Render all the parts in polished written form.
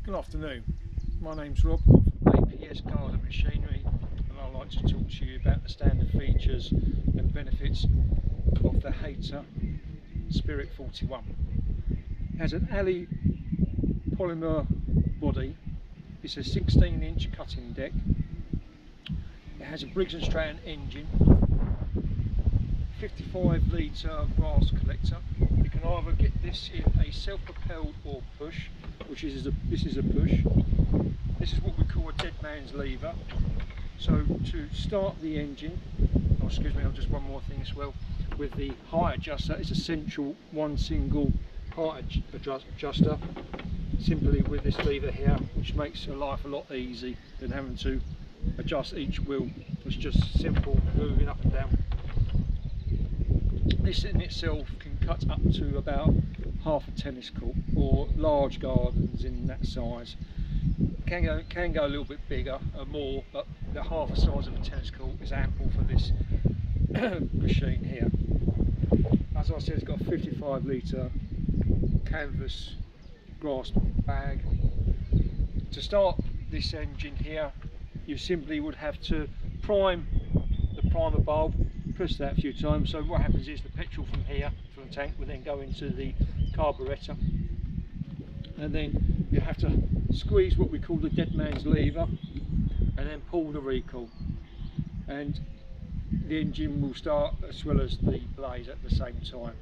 Good afternoon, my name's Rob, I'm from APS Garden Machinery, and I'd like to talk to you about the standard features and benefits of the Hayter Spirit 41. It has an alley polymer body, it's a 16-inch cutting deck, it has a Briggs & Stratton engine, 55 litre grass collector. You can either get this in a self-propelled or push, this is a push. This is what we call a dead man's lever. So to start the engine, oh excuse me, just one more thing as well, with the height adjuster, it's a central one single height adjuster, simply with this lever here, which makes your life a lot easier than having to adjust each wheel. It's just simple moving up and down. This in itself can cut up to about half a tennis court, or large gardens in that size. Can go a little bit bigger or more, but the half the size of a tennis court is ample for this machine here. As I said, it's got a 55 litre canvas grass bag. To start this engine here, you simply would have to prime the primer bulb, press that a few times. So what happens is the petrol from here, from the tank, will then go into the carburettor, and then you have to squeeze what we call the dead man's lever and then pull the recoil, and the engine will start as well as the blaze at the same time.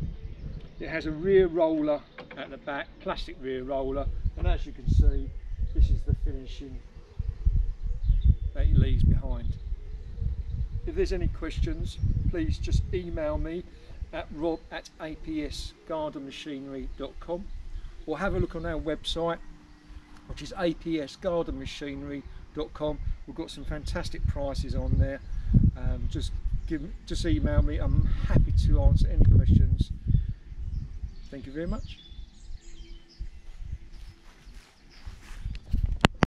It has a rear roller at the back, plastic rear roller, and as you can see, this is the finishing that it leaves behind. If there's any questions, please just email me at rob@apsgardenmachinery.com, or have a look on our website, which is apsgardenmachinery.com. We've got some fantastic prices on there. Just email me. I'm happy to answer any questions. Thank you very much.